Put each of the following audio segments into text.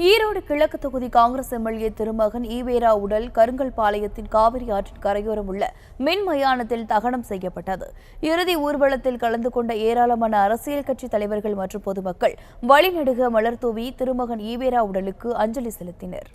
ஈரோடு கிழக்கு தொகுதி காங்கிரஸ் எம்எல்ஏ திருமகன் ஈவேரா உடல் கருங்கல்பாளையத்தின் காவிரி ஆற்றின் கரையோரம் உள்ள மின் மயானத்தில் தகனம் செய்யப்பட்டது. இறுதி ஊர்வலத்தில் கலந்து கொண்ட ஏராளமான அரசியல் கட்சி தலைவர்கள் மற்றும் பொதுமக்கள் வழிநெடுக மலர் தூவி திருமகன் ஈவேரா உடலுக்கு அஞ்சலி செலுத்தினர்.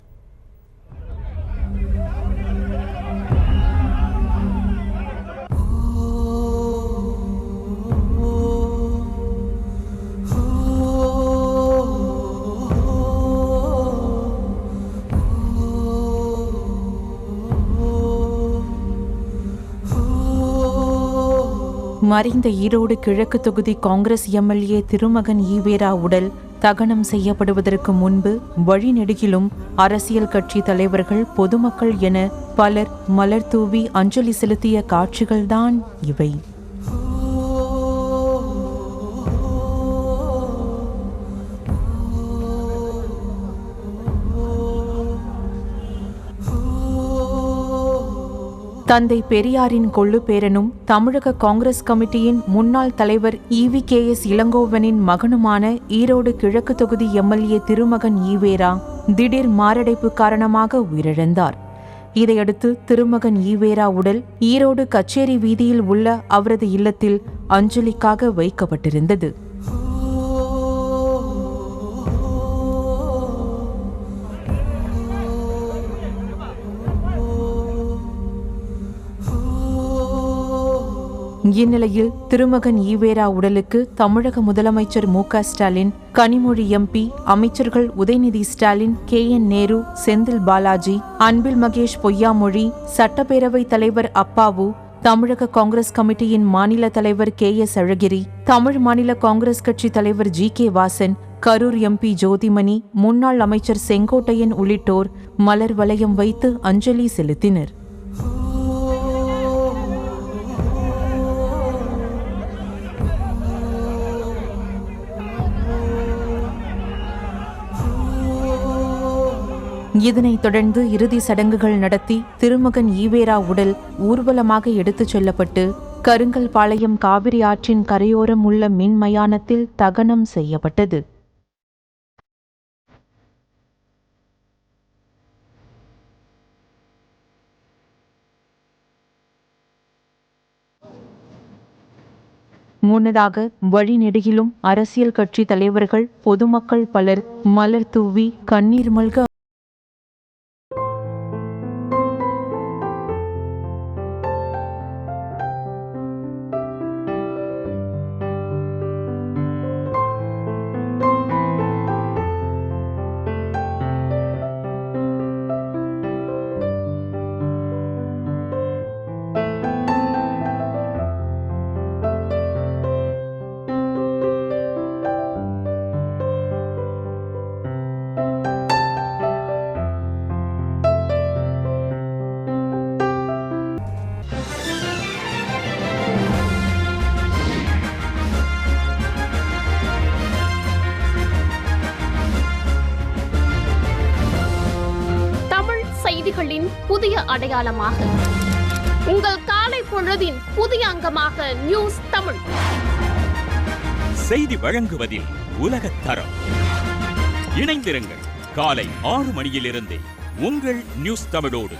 மறைந்த ஈரோடு கிழக்கு தொகுதி காங்கிரஸ் எம்எல்ஏ திருமகன் ஈவேரா உடல் தகனம் செய்யப்படுவதற்கு முன்பு வழிநெடுகிலும் அரசியல் கட்சி தலைவர்கள், பொதுமக்கள் என பலர் மலர் தூவி அஞ்சலி செலுத்திய காட்சிகள்தான் இவை. தந்தை பெரியாரின் கொள்ளு பேரனும் தமிழக காங்கிரஸ் கமிட்டியின் முன்னாள் தலைவர் EVKS இளங்கோவனின் மகனுமான ஈரோடு கிழக்கு தொகுதி எம்எல்ஏ திருமகன் ஈவேரா திடீர் மாரடைப்பு காரணமாக உயிரிழந்தார். இதையடுத்து திருமகன் ஈவேரா உடல் ஈரோடு கச்சேரி வீதியில் உள்ள அவரது இல்லத்தில் அஞ்சலிக்காக வைக்கப்பட்டிருந்தது. இந்நிலையில் திருமகன் ஈவேரா உடலுக்கு தமிழக முதலமைச்சர் MK ஸ்டாலின், கனிமொழி MP, அமைச்சர்கள் உதயநிதி ஸ்டாலின், KN நேரு, செந்தில் பாலாஜி, அன்பில் மகேஷ் பொய்யாமொழி, சட்டப்பேரவை தலைவர் அப்பாவு, தமிழக காங்கிரஸ் கமிட்டியின் மாநில தலைவர் KS அழகிரி, தமிழ் மாநில காங்கிரஸ் கட்சி தலைவர் GK வாசன், கரூர் MP ஜோதிமணி, முன்னாள் அமைச்சர் செங்கோட்டையன் உள்ளிட்டோர் மலர் வளையம் வைத்து அஞ்சலி செலுத்தினர். இதனைத் தொடர்ந்து இறுதி சடங்குகள் நடத்தி திருமகன் ஈவேரா உடல் ஊர்வலமாக எடுத்துச் செல்லப்பட்டு கருங்கல்பாளையம் காவிரி ஆற்றின் கரையோரம் உள்ள மின் மயானத்தில் தகனம் செய்யப்பட்டது. முன்னதாக வழிநெடுகிலும் அரசியல் கட்சி தலைவர்கள், பொதுமக்கள் பலர் மலர் தூவி கண்ணீர் மல்க செய்திகளின் புதிய அடையாளமாக உங்கள் காலை பொழுதின் புதிய அங்கமாக நியூஸ் தமிழ் செய்தி வழங்குவதில் உலகத் தரம். இணைந்திருங்கள் காலை 6 மணியிலிருந்து உங்கள் நியூஸ் தமிழோடு.